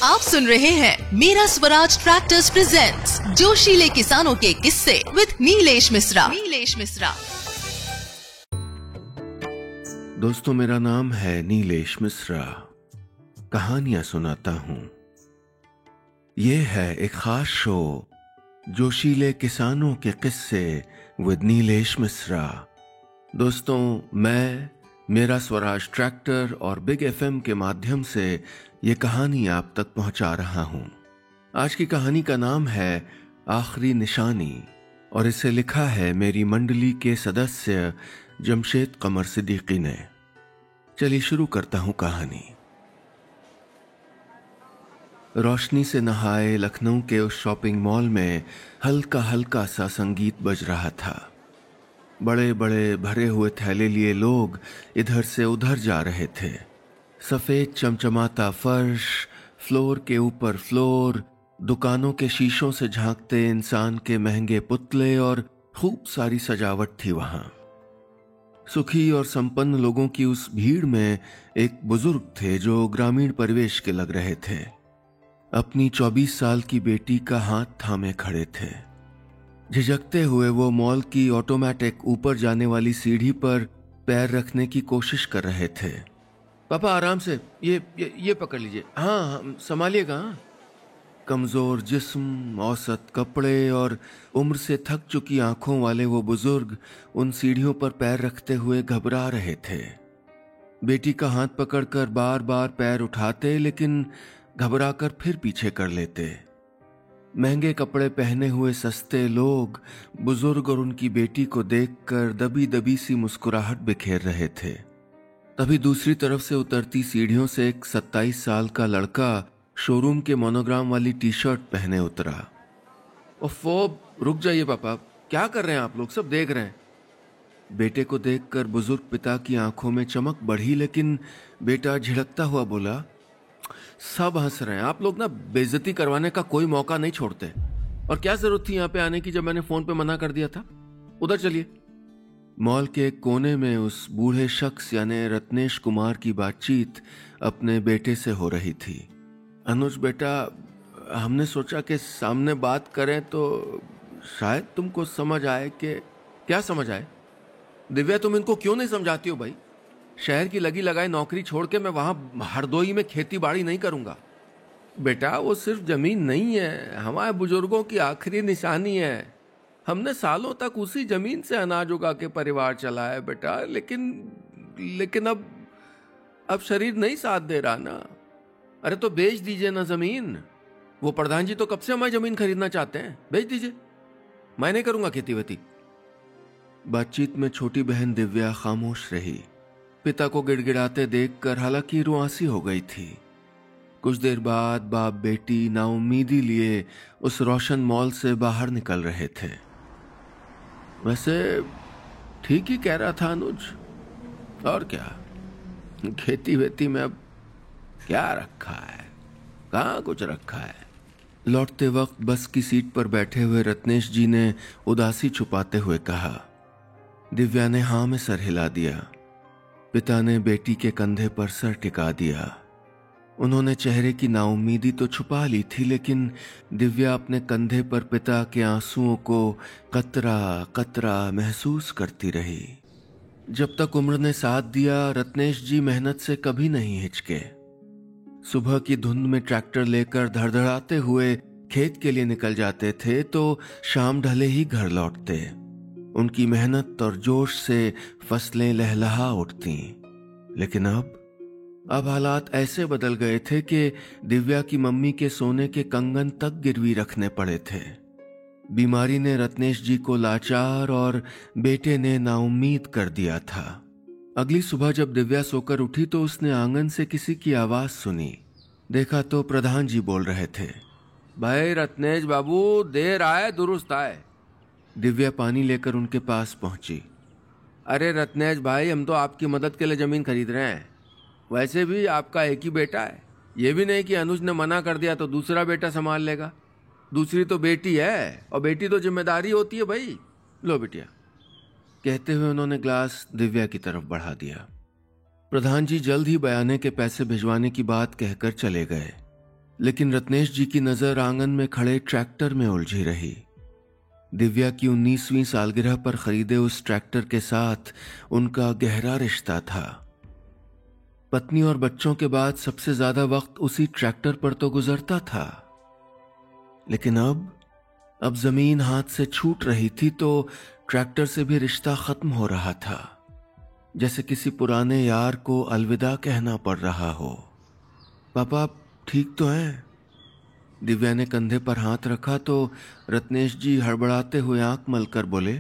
आप सुन रहे हैं मेरा स्वराज ट्रैक्टर्स प्रेजेंट्स जोशीले किसानों के किस्से विद नीलेश मिश्रा। दोस्तों, मेरा नाम है नीलेश मिश्रा। कहानियां सुनाता हूं। ये है एक खास शो, जोशीले किसानों के किस्से विद नीलेश मिश्रा। दोस्तों, मैं मेरा स्वराज ट्रैक्टर और बिग एफएम के माध्यम से ये कहानी आप तक पहुंचा रहा हूं। आज की कहानी का नाम है आखिरी निशानी और इसे लिखा है मेरी मंडली के सदस्य जमशेद कमर सिद्दीकी ने। चलिए शुरू करता हूं कहानी। रोशनी से नहाए लखनऊ के उस शॉपिंग मॉल में हल्का हल्का सा संगीत बज रहा था। बड़े बड़े भरे हुए थैले लिए लोग इधर से उधर जा रहे थे। सफेद चमचमाता फर्श, फ्लोर के ऊपर फ्लोर, दुकानों के शीशों से झांकते इंसान के महंगे पुतले और खूब सारी सजावट थी वहां। सुखी और संपन्न लोगों की उस भीड़ में एक बुजुर्ग थे जो ग्रामीण परिवेश के लग रहे थे। अपनी 24 साल की बेटी का हाथ थामे खड़े थे। झिझकते हुए वो मॉल की ऑटोमेटिक ऊपर जाने वाली सीढ़ी पर पैर रखने की कोशिश कर रहे थे। पापा आराम से, ये पकड़ लीजिए। हाँ, संभालिएगा। कमजोर जिस्म, औसत कपड़े और उम्र से थक चुकी आंखों वाले वो बुजुर्ग उन सीढ़ियों पर पैर रखते हुए घबरा रहे थे। बेटी का हाथ पकड़कर बार बार पैर उठाते, लेकिन घबराकर फिर पीछे कर लेते। महंगे कपड़े पहने हुए सस्ते लोग बुजुर्ग और उनकी बेटी को देखकर दबी दबी सी मुस्कुराहट बिखेर रहे थे। तभी दूसरी तरफ से उतरती सीढ़ियों से एक 27 साल का लड़का शोरूम के मोनोग्राम वाली टी शर्ट पहने उतरा। ओफो, रुक जाइए पापा, क्या कर रहे हैं आप लोग, सब देख रहे हैं। बेटे को देखकर बुजुर्ग पिता की आंखों में चमक बढ़ी, लेकिन बेटा झिड़कता हुआ बोला, सब हंस रहे हैं, आप लोग ना बेइज्जती करवाने का कोई मौका नहीं छोड़ते। और क्या जरूरत थी यहाँ पे आने की जब मैंने फोन पे मना कर दिया था। उधर चलिए। मॉल के एक कोने में उस बूढ़े शख्स यानी रत्नेश कुमार की बातचीत अपने बेटे से हो रही थी। अनुज बेटा, हमने सोचा कि सामने बात करें तो शायद तुमको समझ आए। कि क्या समझ आए? दिव्या, तुम इनको क्यों नहीं समझाती हो भाई? शहर की लगी लगाई नौकरी छोड़ के मैं वहां हरदोई में खेती बाड़ी नहीं करूंगा। बेटा, वो सिर्फ जमीन नहीं है, हमारे बुजुर्गों की आखिरी निशानी है। हमने सालों तक उसी जमीन से अनाज उगा के परिवार चलाया बेटा, लेकिन अब शरीर नहीं साथ दे रहा ना। अरे तो बेच दीजिए ना जमीन। वो प्रधान जी तो कब से हमारी जमीन खरीदना चाहते हैं, बेच दीजिए। मैं नहीं करूंगा खेती वेती। बातचीत में छोटी बहन दिव्या खामोश रही। पिता को गिड़गिड़ाते देखकर हालांकि रुआंसी हो गई थी। कुछ देर बाद बाप बेटी नाउम्मीदी लिए उस रोशन मॉल से बाहर निकल रहे थे। वैसे ठीक ही कह रहा था अनुज, और क्या, खेती वेती में अब क्या रखा है, कहाँ कुछ रखा है। लौटते वक्त बस की सीट पर बैठे हुए रत्नेश जी ने उदासी छुपाते हुए कहा। दिव्या ने हाँ में सर हिला दिया। पिता ने बेटी के कंधे पर सर टिका दिया। उन्होंने चेहरे की नाउम्मीदी तो छुपा ली थी, लेकिन दिव्या अपने कंधे पर पिता के आंसुओं को कतरा कतरा महसूस करती रही। जब तक उम्र ने साथ दिया, रत्नेश जी मेहनत से कभी नहीं हिचके। सुबह की धुंध में ट्रैक्टर लेकर धड़धड़ाते हुए खेत के लिए निकल जाते थे तो शाम ढले ही घर लौटते। उनकी मेहनत और जोश से फसलें लहलहा उठती। लेकिन अब हालात ऐसे बदल गए थे कि दिव्या की मम्मी के सोने के कंगन तक गिरवी रखने पड़े थे। बीमारी ने रत्नेश जी को लाचार और बेटे ने नाउम्मीद कर दिया था। अगली सुबह जब दिव्या सोकर उठी तो उसने आंगन से किसी की आवाज सुनी। देखा तो प्रधान जी बोल रहे थे, भाई रत्नेश बाबू, देर आए दुरुस्त आए। दिव्या पानी लेकर उनके पास पहुंची। अरे रत्नेश भाई, हम तो आपकी मदद के लिए जमीन खरीद रहे हैं। वैसे भी आपका एक ही बेटा है, ये भी नहीं कि अनुज ने मना कर दिया तो दूसरा बेटा संभाल लेगा। दूसरी तो बेटी है, और बेटी तो जिम्मेदारी होती है भाई। लो बिटिया। कहते हुए उन्होंने ग्लास दिव्या की तरफ बढ़ा दिया। प्रधान जी जल्द ही बयाने के पैसे भिजवाने की बात कहकर चले गए। लेकिन रत्नेश जी की नजर आंगन में खड़े ट्रैक्टर में उलझी रही। दिव्या की 19वीं सालगिरह पर खरीदे उस ट्रैक्टर के साथ उनका गहरा रिश्ता था। पत्नी और बच्चों के बाद सबसे ज्यादा वक्त उसी ट्रैक्टर पर तो गुजरता था। लेकिन अब जमीन हाथ से छूट रही थी तो ट्रैक्टर से भी रिश्ता खत्म हो रहा था, जैसे किसी पुराने यार को अलविदा कहना पड़ रहा हो। पापा आप ठीक तो हैं? दिव्या ने कंधे पर हाथ रखा तो रत्नेश जी हड़बड़ाते हुए आंख मलकर बोले,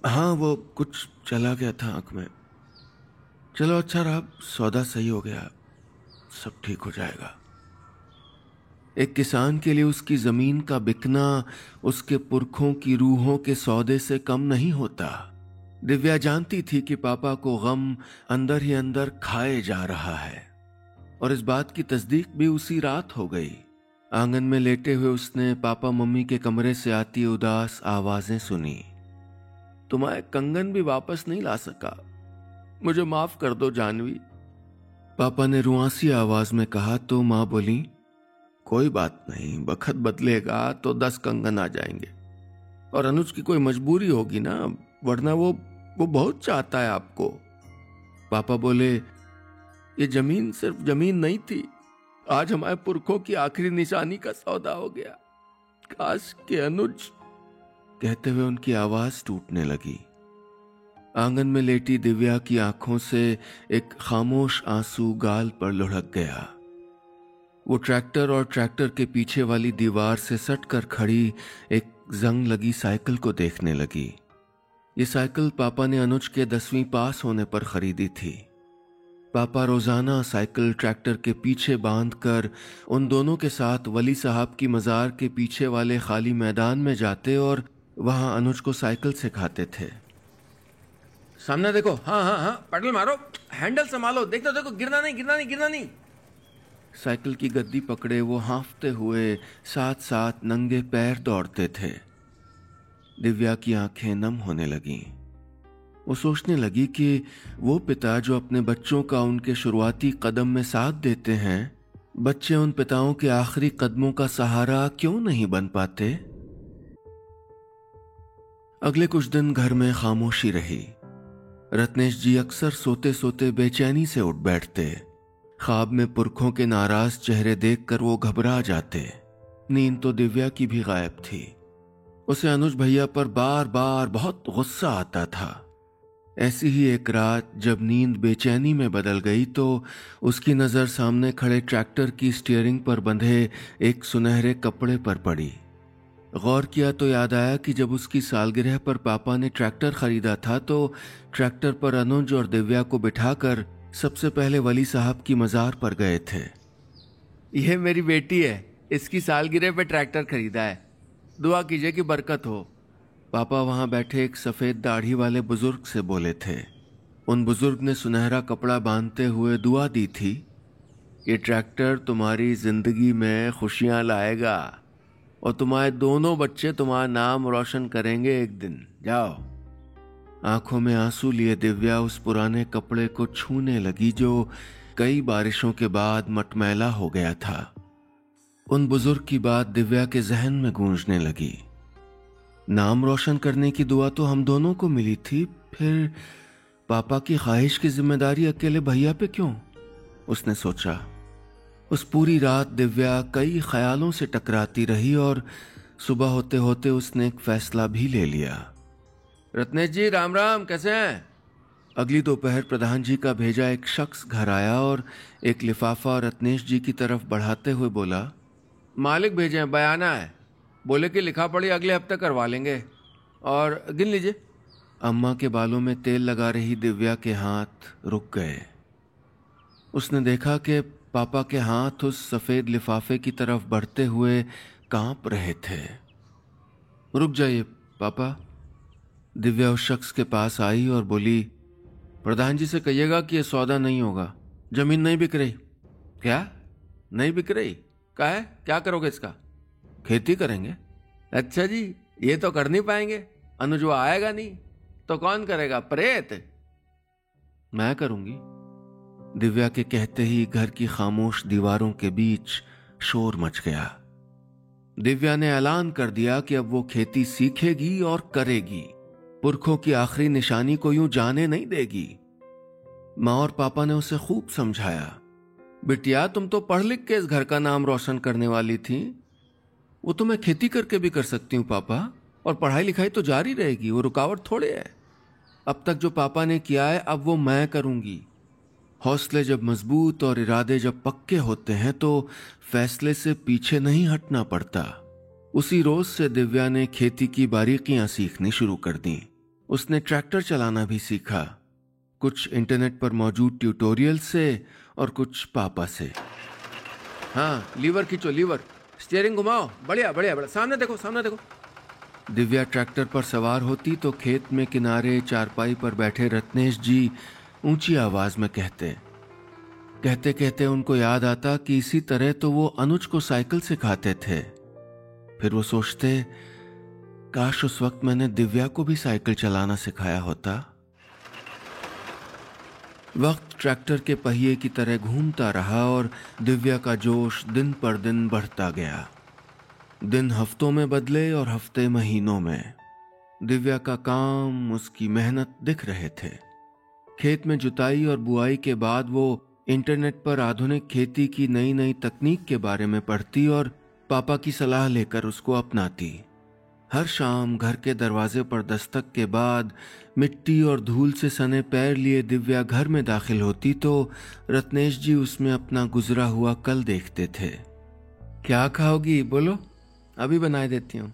हाँ वो कुछ चला गया था आंख में। चलो अच्छा रहा, सौदा सही हो गया, सब ठीक हो जाएगा। एक किसान के लिए उसकी जमीन का बिकना उसके पुरखों की रूहों के सौदे से कम नहीं होता। दिव्या जानती थी कि पापा को गम अंदर ही अंदर खाए जा रहा है, और इस बात की तस्दीक भी उसी रात हो गई। आंगन में लेटे हुए उसने पापा मम्मी के कमरे से आती उदास आवाजें सुनी। तुम्हारे कंगन भी वापस नहीं ला सका, मुझे माफ कर दो जानवी, पापा ने रुआंसी आवाज में कहा तो मां बोली, कोई बात नहीं, बखत बदलेगा तो 10 कंगन आ जाएंगे, और अनुज की कोई मजबूरी होगी ना, वरना वो बहुत चाहता है आपको। पापा बोले, ये जमीन सिर्फ जमीन नहीं थी, आज हमारे पुरखों की आखिरी निशानी का सौदा हो गया, काश के अनुज। कहते हुए उनकी आवाज टूटने लगी। आंगन में लेटी दिव्या की आंखों से एक खामोश आंसू गाल पर लुढ़क गया। वो ट्रैक्टर और ट्रैक्टर के पीछे वाली दीवार से सटकर खड़ी एक जंग लगी साइकिल को देखने लगी। ये साइकिल पापा ने अनुज के 10वीं पास होने पर खरीदी थी। पापा रोजाना साइकिल ट्रैक्टर के पीछे बांधकर उन दोनों के साथ वली साहब की मजार के पीछे वाले खाली मैदान में जाते और वहां अनुज को साइकिल सिखाते थे। सामने देखो, हाँ हाँ हाँ, पेडल मारो, हैंडल संभालो, देखो देखो, गिरना नहीं गिरना नहीं गिरना नहीं। साइकिल की गद्दी पकड़े वो हाँफते हुए साथ साथ नंगे पैर दौड़ते थे। दिव्या की आंखें नम होने लगीं। वो सोचने लगी कि वो पिता जो अपने बच्चों का उनके शुरुआती कदम में साथ देते हैं, बच्चे उन पिताओं के आखिरी कदमों का सहारा क्यों नहीं बन पाते। अगले कुछ दिन घर में खामोशी रही। रत्नेश जी अक्सर सोते सोते बेचैनी से उठ बैठते। ख्वाब में पुरखों के नाराज चेहरे देखकर वो घबरा जाते। नींद तो दिव्या की भी गायब थी। उसे अनुज भैया पर बार बार बहुत गुस्सा आता था। ऐसी ही एक रात जब नींद बेचैनी में बदल गई तो उसकी नजर सामने खड़े ट्रैक्टर की स्टीयरिंग पर बंधे एक सुनहरे कपड़े पर पड़ी। गौर किया तो याद आया कि जब उसकी सालगिरह पर पापा ने ट्रैक्टर खरीदा था तो ट्रैक्टर पर अनुज और दिव्या को बिठाकर सबसे पहले वली साहब की मजार पर गए थे। यह मेरी बेटी है, इसकी सालगिरह पे ट्रैक्टर खरीदा है, दुआ कीजिए कि बरकत हो। पापा वहां बैठे एक सफेद दाढ़ी वाले बुजुर्ग से बोले थे। उन बुजुर्ग ने सुनहरा कपड़ा बांधते हुए दुआ दी थी, ये ट्रैक्टर तुम्हारी जिंदगी में खुशियां लाएगा और तुम्हारे दोनों बच्चे तुम्हारा नाम रोशन करेंगे एक दिन, जाओ। आंखों में आंसू लिए दिव्या उस पुराने कपड़े को छूने लगी जो कई बारिशों के बाद मटमैला हो गया था। उन बुजुर्ग की बात दिव्या के जहन में गूंजने लगी। नाम रोशन करने की दुआ तो हम दोनों को मिली थी, फिर पापा की ख्वाहिश की जिम्मेदारी अकेले भैया पे क्यों? उसने सोचा। उस पूरी रात दिव्या कई ख्यालों से टकराती रही और सुबह होते होते उसने एक फैसला भी ले लिया। रत्नेश जी राम राम, कैसे हैं? अगली दोपहर प्रधान जी का भेजा एक शख्स घर आया और एक लिफाफा रत्नेश जी की तरफ बढ़ाते हुए बोला, मालिक भेजे हैं, बयाना है, बोले कि लिखा पढ़ी अगले हफ्ते करवा लेंगे, और गिन लीजिए। अम्मा के बालों में तेल लगा रही दिव्या के हाथ रुक गए। उसने देखा कि पापा के हाथ उस सफेद लिफाफे की तरफ बढ़ते हुए कांप रहे थे। रुक जाइए पापा। दिव्या उस शख्स के पास आई और बोली, प्रधान जी से कहिएगा कि यह सौदा नहीं होगा, जमीन नहीं बिक रही। क्या नहीं बिक रही? क्या है, क्या करोगे इसका? खेती करेंगे। अच्छा जी, ये तो कर नहीं पाएंगे, अनुज वो आएगा नहीं तो कौन करेगा? प्रेत? मैं करूंगी। दिव्या के कहते ही घर की खामोश दीवारों के बीच शोर मच गया। दिव्या ने ऐलान कर दिया कि अब वो खेती सीखेगी और करेगी, पुरखों की आखिरी निशानी को यूं जाने नहीं देगी। माँ और पापा ने उसे खूब समझाया, बिटिया तुम तो पढ़ लिख के इस घर का नाम रोशन करने वाली थी। वो तो मैं खेती करके भी कर सकती हूँ पापा, और पढ़ाई लिखाई तो जारी रहेगी, वो रुकावट थोड़े है। अब तक जो पापा ने किया है अब वो मैं करूंगी। हौसले जब मजबूत और इरादे जब पक्के होते हैं तो फैसले से पीछे नहीं हटना पड़ता। उसी रोज से दिव्या ने खेती की बारीकियां सीखनी शुरू कर दी। उसने ट्रैक्टर चलाना भी सीखा, कुछ इंटरनेट पर मौजूद ट्यूटोरियल से और कुछ पापा से। हाँ, लीवर खींचो, लीवर, स्टीयरिंग घुमाओ, बढ़िया बढ़िया बढ़िया, सामने देखो सामने देखो। दिव्या ट्रैक्टर पर सवार होती तो खेत में किनारे चारपाई पर बैठे रत्नेश जी ऊंची आवाज में कहते कहते उनको याद आता कि इसी तरह तो वो अनुज को साइकिल सिखाते थे। फिर वो सोचते, काश उस वक्त मैंने दिव्या को भी साइकिल चलाना सिखाया होता। वक्त ट्रैक्टर के पहिए की तरह घूमता रहा और दिव्या का जोश दिन पर दिन बढ़ता गया। दिन हफ्तों में बदले और हफ्ते महीनों में। दिव्या का काम, उसकी मेहनत दिख रहे थे। खेत में जुताई और बुआई के बाद वो इंटरनेट पर आधुनिक खेती की नई नई तकनीक के बारे में पढ़ती और पापा की सलाह लेकर उसको अपनाती। हर शाम घर के दरवाजे पर दस्तक के बाद मिट्टी और धूल से सने पैर लिए दिव्या घर में दाखिल होती तो रत्नेश जी उसमें अपना गुजरा हुआ कल देखते थे। क्या खाओगी, बोलो, अभी बनाए देती हूँ।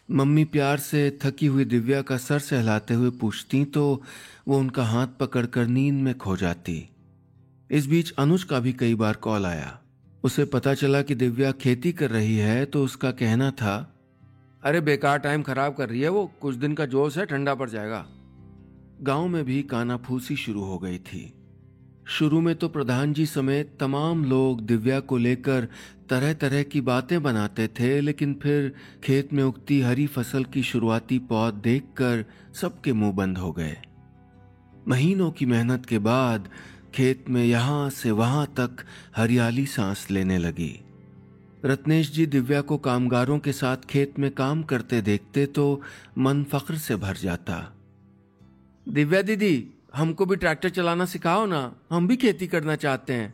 मम्मी प्यार से थकी हुई दिव्या का सर सहलाते हुए पूछती तो वो उनका हाथ पकड़कर नींद में खो जाती। इस बीच अनुज का भी कई बार कॉल आया। उसे पता चला कि दिव्या खेती कर रही है तो उसका कहना था, अरे बेकार टाइम खराब कर रही है वो, कुछ दिन का जोश है, ठंडा पड़ जाएगा। गांव में भी कानाफूसी शुरू हो गई थी। शुरू में तो प्रधान जी समेत तमाम लोग दिव्या को लेकर तरह तरह की बातें बनाते थे, लेकिन फिर खेत में उगती हरी फसल की शुरुआती पौध देखकर सबके मुंह बंद हो गए। महीनों की मेहनत के बाद खेत में यहां से वहां तक हरियाली सांस लेने लगी। रत्नेश जी दिव्या को कामगारों के साथ खेत में काम करते देखते तो मन फख्र से भर जाता। दिव्या दीदी, हमको भी ट्रैक्टर चलाना सिखाओ ना, हम भी खेती करना चाहते हैं।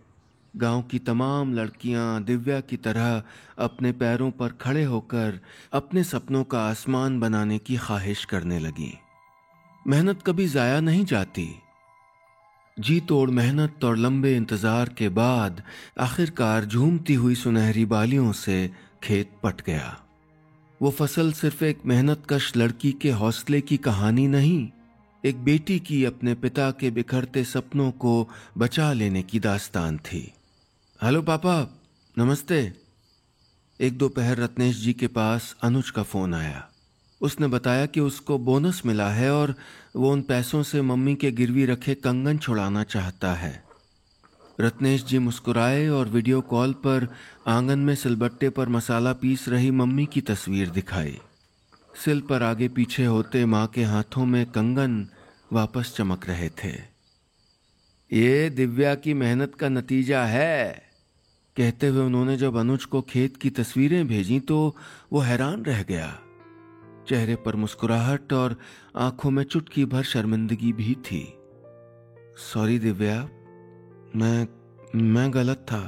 गांव की तमाम लड़कियां दिव्या की तरह अपने पैरों पर खड़े होकर अपने सपनों का आसमान बनाने की ख्वाहिश करने लगी। मेहनत कभी जाया नहीं जाती। जी तोड़ मेहनत और लंबे इंतजार के बाद आखिरकार झूमती हुई सुनहरी बालियों से खेत पट गया। वो फसल सिर्फ एक मेहनतकश लड़की के हौसले की कहानी नहीं, एक बेटी की अपने पिता के बिखरते सपनों को बचा लेने की दास्तान थी। हेलो पापा, नमस्ते। एक दोपहर रत्नेश जी के पास अनुज का फोन आया। उसने बताया कि उसको बोनस मिला है और वो उन पैसों से मम्मी के गिरवी रखे कंगन छुड़ाना चाहता है। रत्नेश जी मुस्कुराए और वीडियो कॉल पर आंगन में सिलबट्टे पर मसाला पीस रही मम्मी की तस्वीर दिखाई। सिल पर आगे पीछे होते माँ के हाथों में कंगन वापस चमक रहे थे। ये दिव्या की मेहनत का नतीजा है, कहते हुए उन्होंने जब अनुज को खेत की तस्वीरें भेजी तो वो हैरान रह गया। चेहरे पर मुस्कुराहट और आंखों में चुटकी भर शर्मिंदगी भी थी। सॉरी दिव्या, मैं गलत था,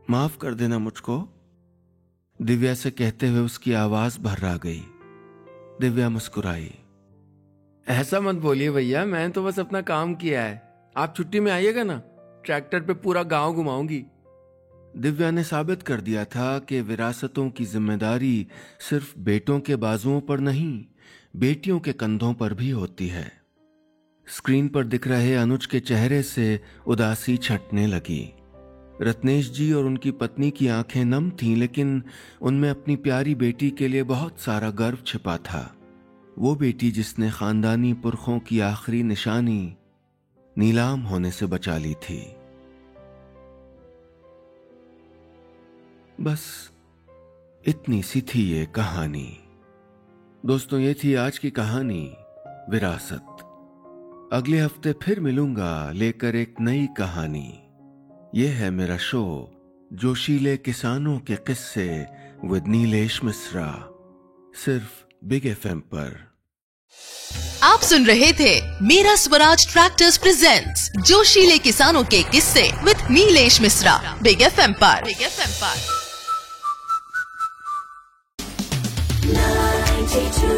माफ कर देना मुझको, दिव्या से कहते हुए उसकी आवाज भर्रा गई। दिव्या मुस्कुराई। ऐसा मत बोलिए भैया, मैंने तो बस अपना काम किया है। आप छुट्टी में आइएगा ना, ट्रैक्टर पे पूरा गांव घुमाऊंगी। दिव्या ने साबित कर दिया था कि विरासतों की जिम्मेदारी सिर्फ बेटों के बाजुओं पर नहीं, बेटियों के कंधों पर भी होती है। स्क्रीन पर दिख रहे अनुज के चेहरे से उदासी छंटने लगी। रत्नेश जी और उनकी पत्नी की आंखें नम थीं, लेकिन उनमें अपनी प्यारी बेटी के लिए बहुत सारा गर्व छिपा था। वो बेटी जिसने खानदानी पुरखों की आखिरी निशानी नीलाम होने से बचा ली थी। बस इतनी सी थी ये कहानी। दोस्तों, ये थी आज की कहानी विरासत। अगले हफ्ते फिर मिलूंगा लेकर एक नई कहानी। ये है मेरा शो जोशीले किसानों के किस्से विद नीलेश मिश्रा, सिर्फ बिग एफएम पर। आप सुन रहे थे मेरा स्वराज ट्रैक्टर्स प्रेजेंट्स जोशीले किसानों के किस्से with Nilesh Mishra, big FM पर। बिग एफएम पर 92